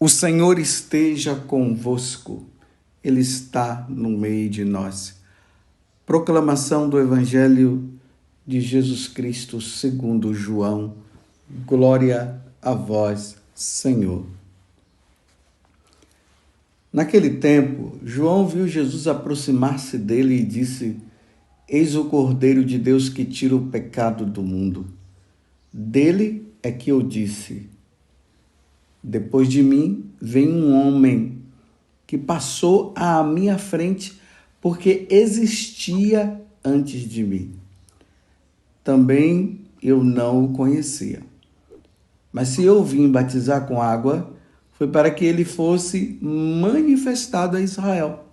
O Senhor esteja convosco, Ele está no meio de nós. Proclamação do Evangelho de Jesus Cristo segundo João. Glória a vós, Senhor. Naquele tempo, João viu Jesus aproximar-se dele e disse: Eis o Cordeiro de Deus que tira o pecado do mundo. Dele é que eu disse: Depois de mim vem um homem que passou à minha frente porque existia antes de mim. Também eu não o conhecia. Mas se eu vim batizar com água, foi para que ele fosse manifestado a Israel.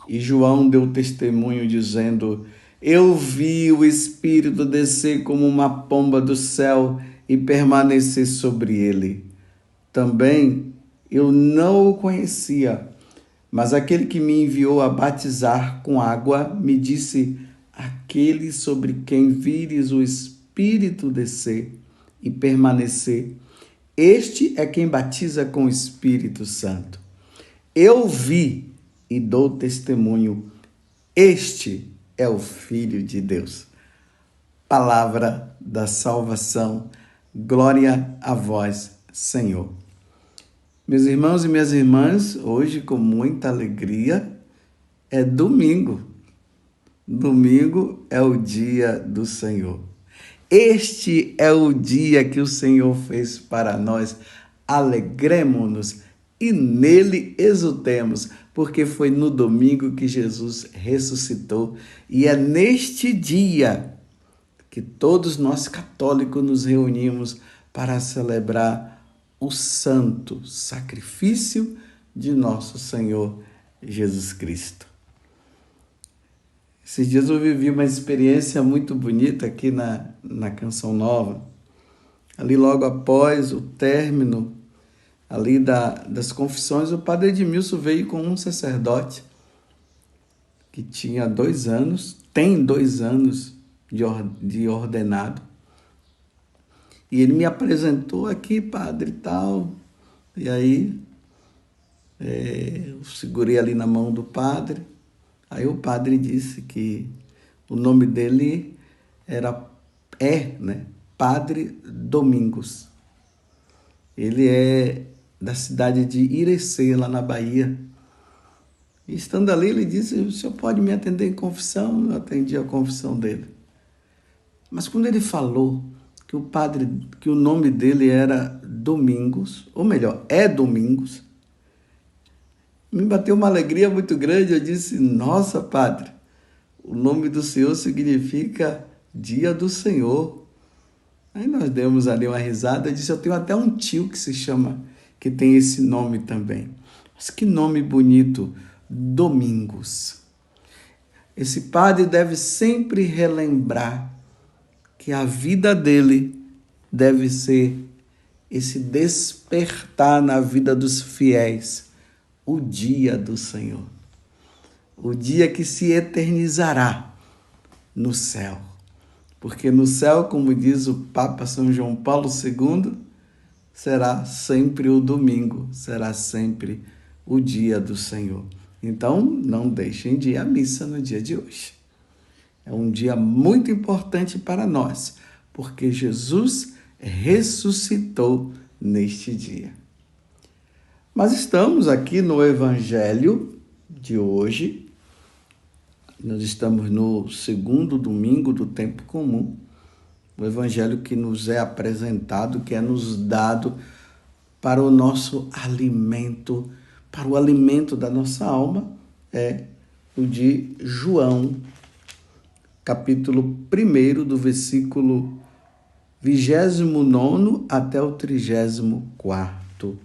E João deu testemunho dizendo: Eu vi o Espírito descer como uma pomba do céu e permanecer sobre ele. Também eu não o conhecia, mas aquele que me enviou a batizar com água me disse: Aquele sobre quem vires o Espírito descer e permanecer, este é quem batiza com o Espírito Santo. Eu vi e dou testemunho, este é o Filho de Deus. Palavra da salvação, glória a vós, Senhor. Meus irmãos e minhas irmãs, hoje com muita alegria, é domingo. Domingo é o dia do Senhor. Este é o dia que o Senhor fez para nós. Alegremo-nos e nele exultemos, porque foi no domingo que Jesus ressuscitou. E é neste dia que todos nós católicos nos reunimos para celebrar o santo sacrifício de nosso Senhor Jesus Cristo. Esses dias eu vivi uma experiência muito bonita aqui na Canção Nova. Ali logo após o término ali das confissões, o padre Edmilson veio com um sacerdote que tinha 2 anos, tem 2 anos de ordenado. E ele me apresentou aqui, padre, e tal. E aí, eu segurei ali na mão do padre. Aí o padre disse que o nome dele Padre Domingos. Ele é da cidade de Irecê, lá na Bahia. E estando ali, ele disse: o senhor pode me atender em confissão? Eu atendi a confissão dele. Mas quando ele falou que o nome dele era Domingos, ou melhor, é Domingos, me bateu uma alegria muito grande. Eu disse: nossa, padre, o nome do senhor significa dia do Senhor. Aí nós demos ali uma risada. Eu disse: eu tenho até um tio que tem esse nome também. Mas que nome bonito, Domingos. Esse padre deve sempre relembrar que a vida dele deve ser esse despertar na vida dos fiéis, o dia do Senhor, o dia que se eternizará no céu. Porque no céu, como diz o Papa São João Paulo II, será sempre o domingo, será sempre o dia do Senhor. Então, não deixem de ir à missa no dia de hoje. É um dia muito importante para nós, porque Jesus ressuscitou neste dia. Mas estamos aqui no Evangelho de hoje. Nós estamos no segundo domingo do tempo comum. O Evangelho que nos é apresentado, que é nos dado para o nosso alimento, para o alimento da nossa alma, é o de João, capítulo 1, do versículo 29 até o 34.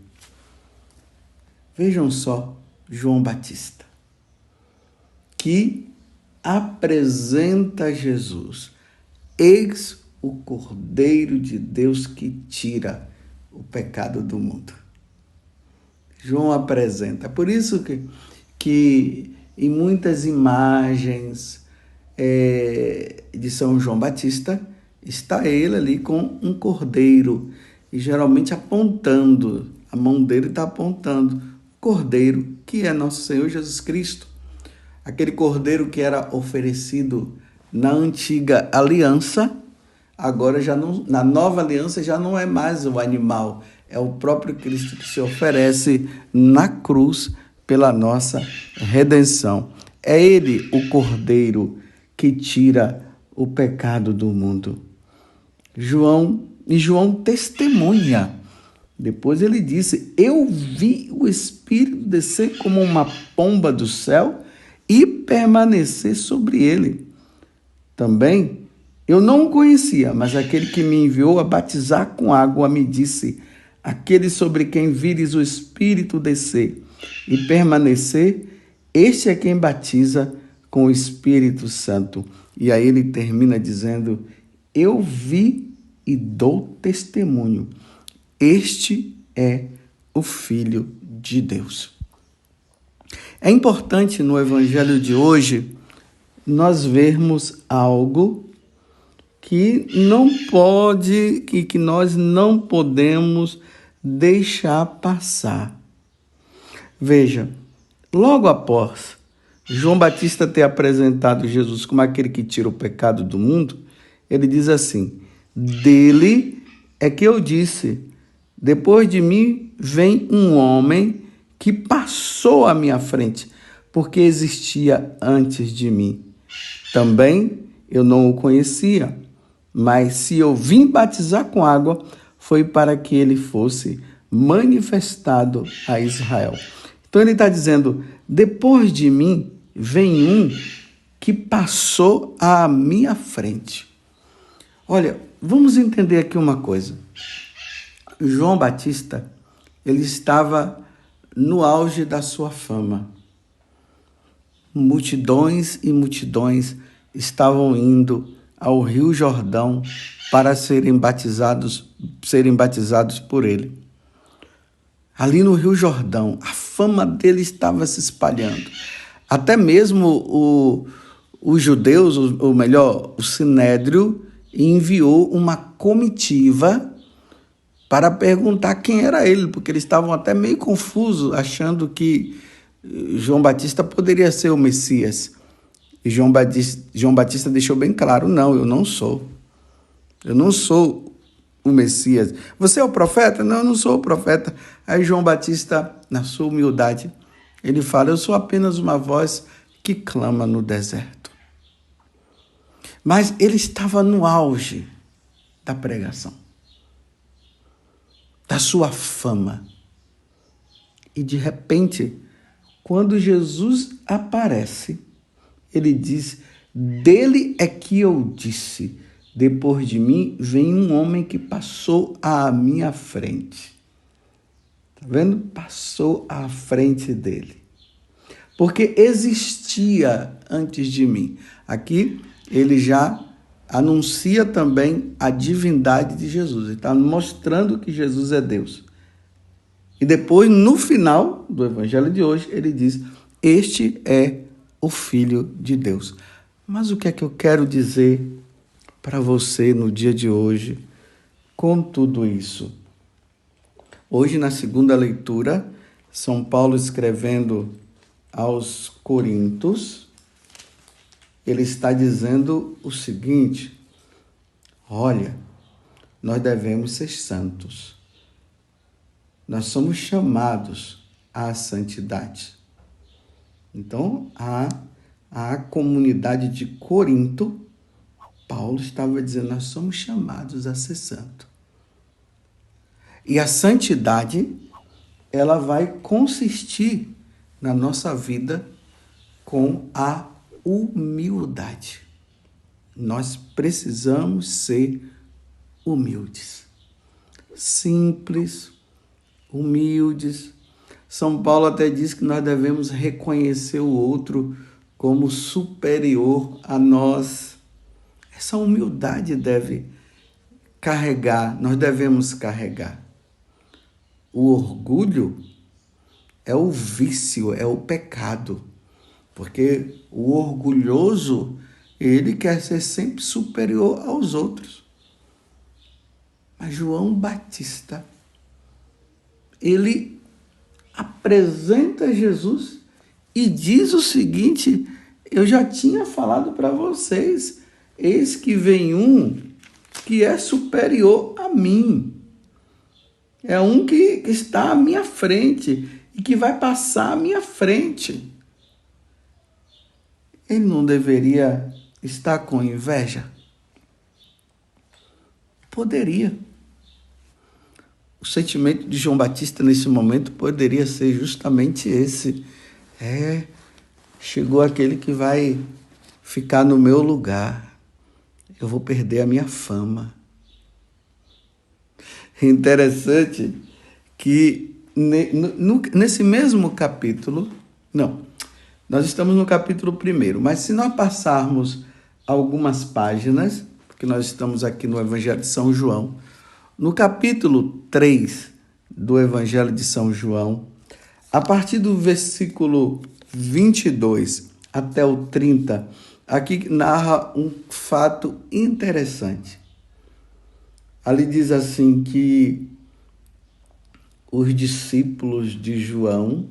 Vejam só, João Batista, que apresenta Jesus. Eis o Cordeiro de Deus que tira o pecado do mundo. João apresenta. Por isso que em muitas imagens de São João Batista, está ele ali com um cordeiro, e geralmente apontando A mão dele está apontando o Cordeiro, que é nosso Senhor Jesus Cristo. Aquele Cordeiro que era oferecido na antiga aliança, agora já não, na nova aliança já não é mais o animal, é o próprio Cristo que se oferece na cruz pela nossa redenção. É Ele o Cordeiro que tira o pecado do mundo. João testemunha. Depois ele disse: eu vi o Espírito descer como uma pomba do céu e permanecer sobre ele. Também eu não o conhecia, mas aquele que me enviou a batizar com água me disse: aquele sobre quem vires o Espírito descer e permanecer, este é quem batiza com o Espírito Santo. E aí ele termina dizendo: eu vi e dou testemunho. Este é o Filho de Deus. É importante no Evangelho de hoje nós vermos algo que não pode, que nós não podemos deixar passar. Veja, logo após João Batista ter apresentado Jesus como aquele que tira o pecado do mundo, ele diz assim: dele é que eu disse, depois de mim vem um homem que passou à minha frente, porque existia antes de mim. Também eu não o conhecia, mas se eu vim batizar com água, foi para que ele fosse manifestado a Israel. Então ele está dizendo: depois de mim vem um que passou à minha frente. Olha, vamos entender aqui uma coisa. João Batista, ele estava no auge da sua fama. Multidões e multidões estavam indo ao Rio Jordão para serem batizados por ele. Ali no Rio Jordão, a fama dele estava se espalhando. Até mesmo os judeus, ou melhor, o Sinédrio, enviou uma comitiva para perguntar quem era ele, porque eles estavam até meio confusos, achando que João Batista poderia ser o Messias. E João Batista deixou bem claro: não, eu não sou. Eu não sou o Messias. Você é o profeta? Não, eu não sou o profeta. Aí João Batista, na sua humildade, ele fala: eu sou apenas uma voz que clama no deserto. Mas ele estava no auge da pregação, da sua fama. E de repente, quando Jesus aparece, ele diz: dele é que eu disse, depois de mim vem um homem que passou à minha frente. Está vendo? Passou à frente dele. Porque existia antes de mim. Aqui ele já anuncia também a divindade de Jesus. Ele está mostrando que Jesus é Deus. E depois, no final do Evangelho de hoje, ele diz: este é o Filho de Deus. Mas o que é que eu quero dizer para você no dia de hoje com tudo isso? Hoje, na segunda leitura, São Paulo escrevendo aos Coríntios, ele está dizendo o seguinte: olha, nós devemos ser santos. Nós somos chamados à santidade. Então, a comunidade de Corinto, Paulo estava dizendo: nós somos chamados a ser santo. E a santidade, ela vai consistir na nossa vida com a humildade. Nós precisamos ser humildes, simples, humildes. São Paulo até diz que nós devemos reconhecer o outro como superior a nós. Essa humildade nós devemos carregar. O orgulho é o vício, é o pecado, porque o orgulhoso, ele quer ser sempre superior aos outros. Mas João Batista, ele apresenta Jesus e diz o seguinte: eu já tinha falado para vocês, eis que vem um que é superior a mim. É um que está à minha frente e que vai passar à minha frente. Ele não deveria estar com inveja? Poderia. O sentimento de João Batista nesse momento poderia ser justamente esse. Chegou aquele que vai ficar no meu lugar. Eu vou perder a minha fama. Interessante que nesse mesmo capítulo, nós estamos no capítulo 1, mas se nós passarmos algumas páginas, porque nós estamos aqui no Evangelho de São João, no capítulo 3 do Evangelho de São João, a partir do versículo 22 até o 30, aqui narra um fato interessante. Ali diz assim que os discípulos de João,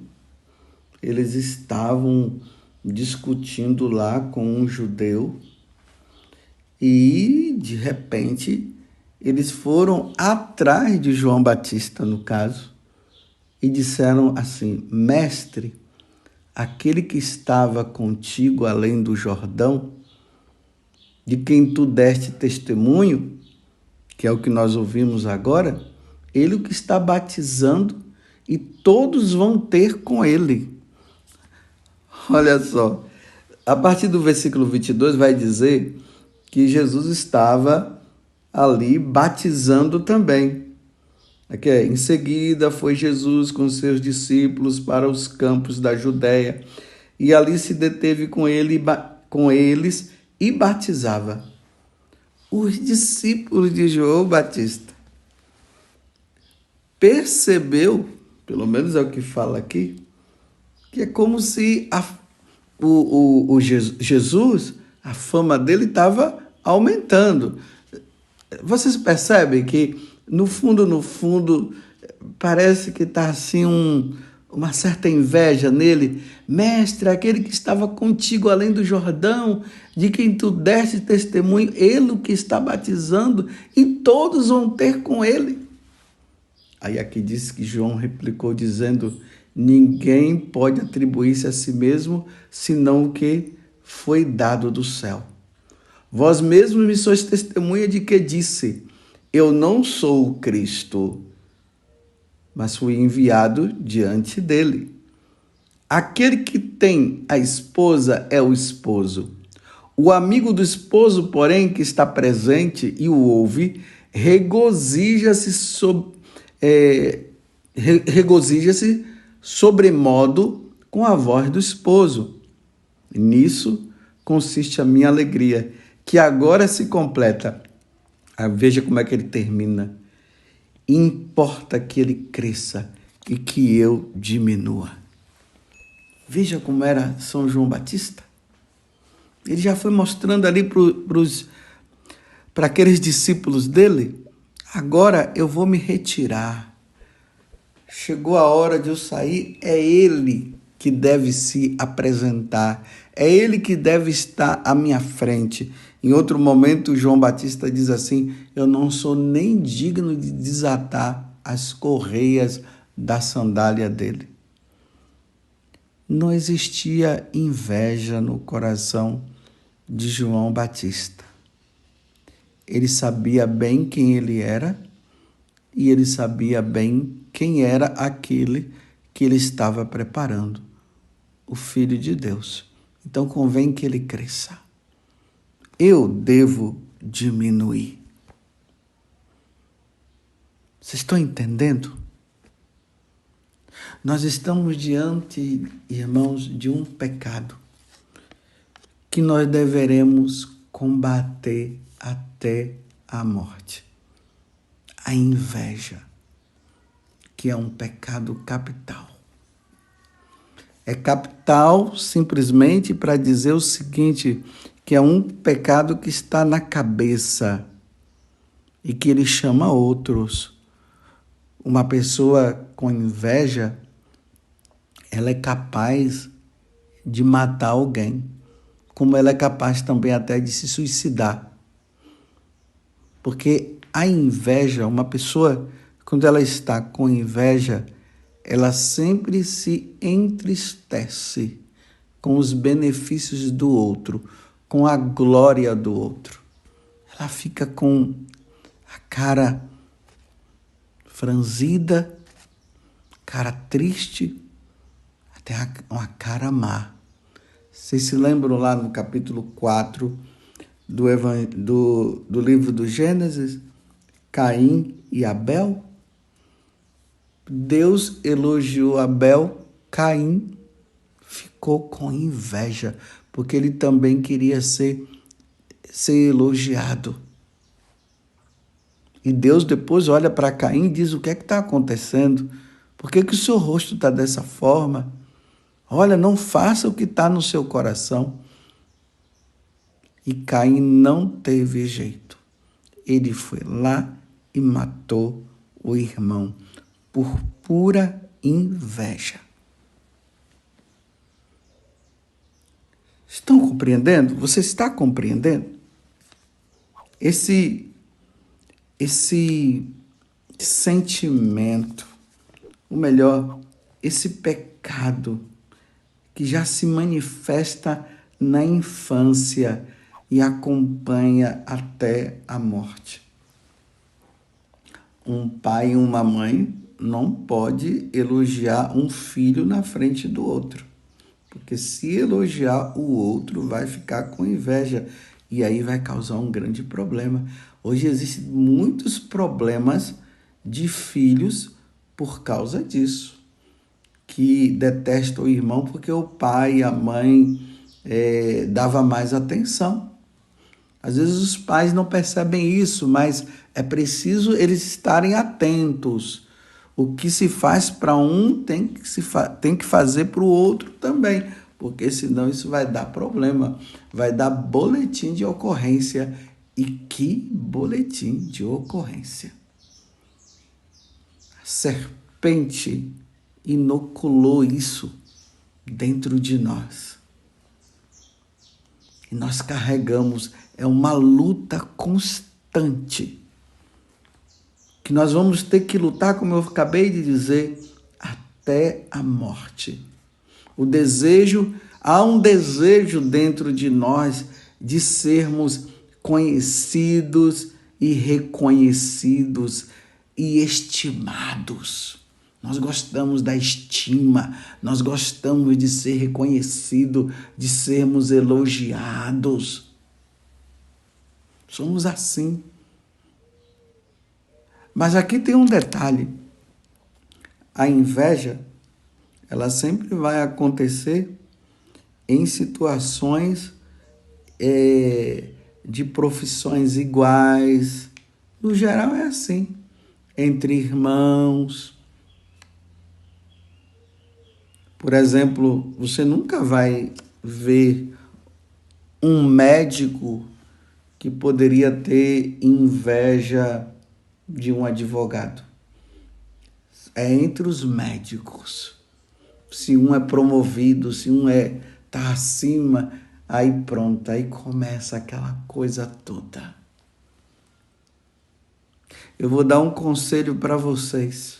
eles estavam discutindo lá com um judeu e, de repente, eles foram atrás de João Batista, no caso, e disseram assim: mestre, aquele que estava contigo além do Jordão, de quem tu deste testemunho, que é o que nós ouvimos agora, ele o que está batizando e todos vão ter com ele. Olha só, a partir do versículo 22 vai dizer que Jesus estava ali batizando também. Aqui em seguida foi Jesus com seus discípulos para os campos da Judéia e ali se deteve com eles e batizava. Os discípulos de João Batista percebeu, pelo menos é o que fala aqui, que é como se Jesus, a fama dele estava aumentando. Vocês percebem que, no fundo, parece que está assim uma certa inveja nele. Mestre, aquele que estava contigo além do Jordão, de quem tu deste testemunho, ele o que está batizando, e todos vão ter com ele. Aí aqui diz que João replicou dizendo: ninguém pode atribuir-se a si mesmo, senão o que foi dado do céu. Vós mesmos me sois testemunha de que disse: eu não sou o Cristo, mas fui enviado diante dele. Aquele que tem a esposa é o esposo. O amigo do esposo, porém, que está presente e o ouve, regozija-se sobremodo com a voz do esposo. Nisso consiste a minha alegria, que agora se completa. Veja como é que ele termina. Importa que ele cresça e que eu diminua. Veja como era São João Batista. Ele já foi mostrando ali para aqueles discípulos dele: agora eu vou me retirar. Chegou a hora de eu sair, é ele que deve se apresentar, é ele que deve estar à minha frente. Em outro momento, João Batista diz assim: eu não sou nem digno de desatar as correias da sandália dele. Não existia inveja no coração de João Batista. Ele sabia bem quem ele era e ele sabia bem quem era aquele que ele estava preparando, o Filho de Deus. Então convém que ele cresça. Eu devo diminuir. Vocês estão entendendo? Nós estamos diante, irmãos, de um pecado que nós deveremos combater até a morte. A inveja, que é um pecado capital. É capital simplesmente para dizer o seguinte, que é um pecado que está na cabeça e que ele chama outros. Uma pessoa com inveja, ela é capaz de matar alguém, como ela é capaz também até de se suicidar. Porque a inveja, uma pessoa, quando ela está com inveja, ela sempre se entristece com os benefícios do outro, com a glória do outro. Ela fica com a cara franzida, cara triste, até uma cara má. Vocês se lembram lá no capítulo 4 do livro do Gênesis, Caim e Abel? Deus elogiou Abel, Caim ficou com inveja, porque ele também queria ser elogiado. E Deus depois olha para Caim e diz: o que é que está acontecendo? Por que o seu rosto está dessa forma? Olha, não faça o que está no seu coração. E Caim não teve jeito. Ele foi lá e matou o irmão por pura inveja. Estão compreendendo? Você está compreendendo? Esse sentimento, ou melhor, esse pecado que já se manifesta na infância e acompanha até a morte. Um pai e uma mãe não pode elogiar um filho na frente do outro, porque se elogiar o outro vai ficar com inveja e aí vai causar um grande problema. Hoje existem muitos problemas de filhos por causa disso, que detestam o irmão porque o pai e a mãe dava mais atenção. Às vezes os pais não percebem isso, mas é preciso eles estarem atentos. O que se faz para um tem que fazer para o outro também, porque senão isso vai dar problema, vai dar boletim de ocorrência. E que boletim de ocorrência! A serpente inoculou isso dentro de nós. E nós carregamos, é uma luta constante, que nós vamos ter que lutar, como eu acabei de dizer, até a morte. Há um desejo dentro de nós de sermos conhecidos e reconhecidos e estimados. Nós gostamos da estima, nós gostamos de ser reconhecido, de sermos elogiados. Somos assim. Mas aqui tem um detalhe. A inveja, ela sempre vai acontecer em situações de profissões iguais. No geral é assim, entre irmãos. Por exemplo, você nunca vai ver um médico que poderia ter inveja de um advogado. É entre os médicos. Se um é promovido, se um está acima, aí pronto, aí começa aquela coisa toda. Eu vou dar um conselho para vocês.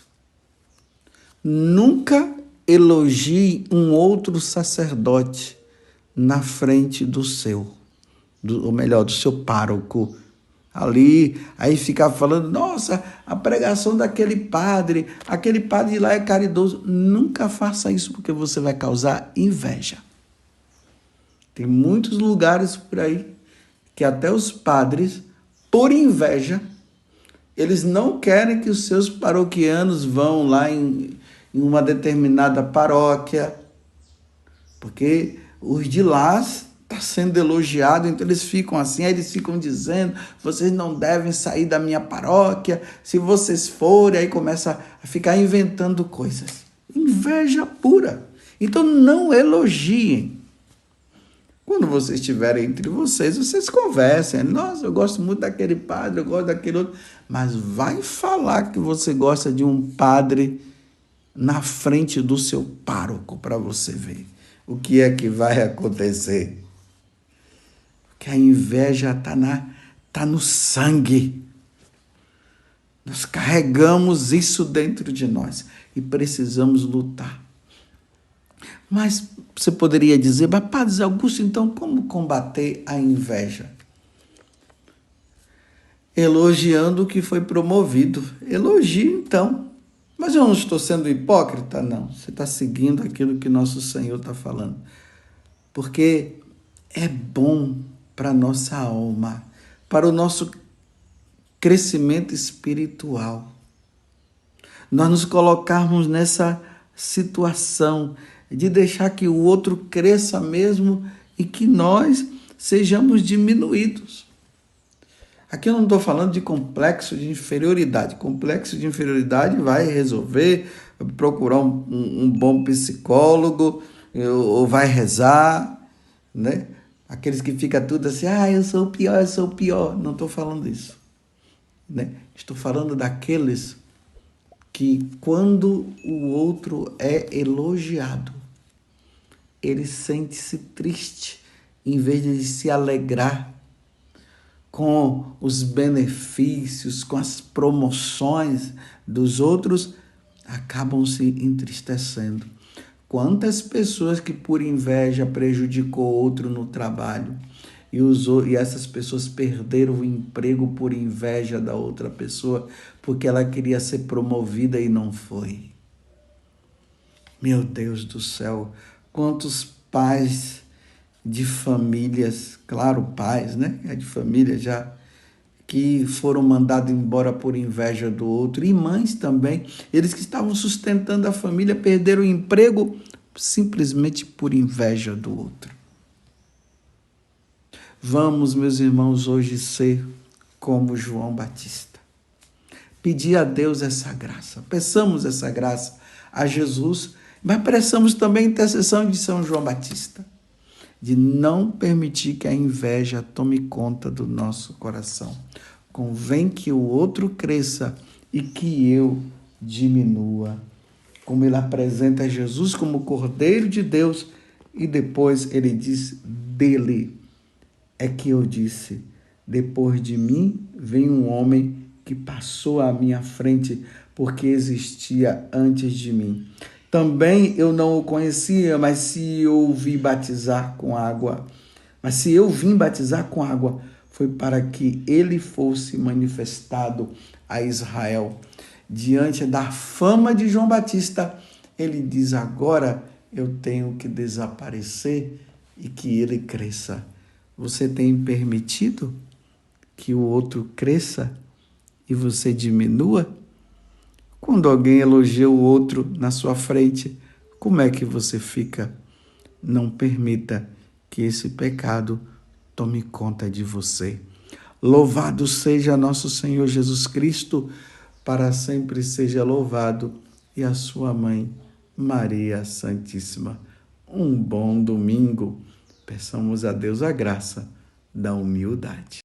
Nunca elogie um outro sacerdote na frente do seu, ou melhor, do seu pároco. Ali, aí ficar falando, nossa, a pregação daquele padre, aquele padre lá é caridoso. Nunca faça isso, porque você vai causar inveja. Tem muitos lugares por aí que até os padres, por inveja, eles não querem que os seus paroquianos vão lá em uma determinada paróquia, porque os de lá está sendo elogiado, então eles ficam assim, aí eles ficam dizendo, vocês não devem sair da minha paróquia, se vocês forem, aí começa a ficar inventando coisas. Inveja pura. Então não elogiem. Quando vocês estiverem entre vocês, vocês conversem. Nossa, eu gosto muito daquele padre, eu gosto daquele outro. Mas vai falar que você gosta de um padre na frente do seu pároco para você ver o que é que vai acontecer. Porque a inveja tá no sangue. Nós carregamos isso dentro de nós e precisamos lutar. Mas você poderia dizer, mas Padre Zé Augusto, então como combater a inveja? Elogiando o que foi promovido. Elogie então. Mas eu não estou sendo hipócrita? Não. Você está seguindo aquilo que nosso Senhor está falando. Porque é bom para a nossa alma, para o nosso crescimento espiritual. Nós nos colocarmos nessa situação de deixar que o outro cresça mesmo e que nós sejamos diminuídos. Aqui eu não estou falando de complexo de inferioridade. Complexo de inferioridade vai resolver, procurar um bom psicólogo, ou vai rezar, né? Aqueles que ficam tudo assim, eu sou o pior, eu sou o pior. Não estou falando isso, né? Estou falando daqueles que quando o outro é elogiado, ele sente-se triste, em vez de se alegrar com os benefícios, com as promoções dos outros, acabam se entristecendo. Quantas pessoas que por inveja prejudicou outro no trabalho e essas pessoas perderam o emprego por inveja da outra pessoa, porque ela queria ser promovida e não foi. Meu Deus do céu, quantos pais de famílias, claro, pais, né? É de família já, que foram mandados embora por inveja do outro, e mães também, eles que estavam sustentando a família, perderam o emprego simplesmente por inveja do outro. Vamos, meus irmãos, hoje ser como João Batista. Pedir a Deus essa graça, peçamos essa graça a Jesus, mas peçamos também a intercessão de São João Batista, de não permitir que a inveja tome conta do nosso coração. Convém que o outro cresça e que eu diminua. Como ele apresenta Jesus como Cordeiro de Deus e depois ele diz, dele é que eu disse, depois de mim vem um homem que passou à minha frente porque existia antes de mim. Também eu não o conhecia, mas se eu vim batizar com água, foi para que ele fosse manifestado a Israel. Diante da fama de João Batista, ele diz, agora eu tenho que desaparecer e que ele cresça. Você tem permitido que o outro cresça e você diminua? Quando alguém elogia o outro na sua frente, como é que você fica? Não permita que esse pecado tome conta de você. Louvado seja nosso Senhor Jesus Cristo, para sempre seja louvado, e a sua mãe, Maria Santíssima. Um bom domingo. Peçamos a Deus a graça da humildade.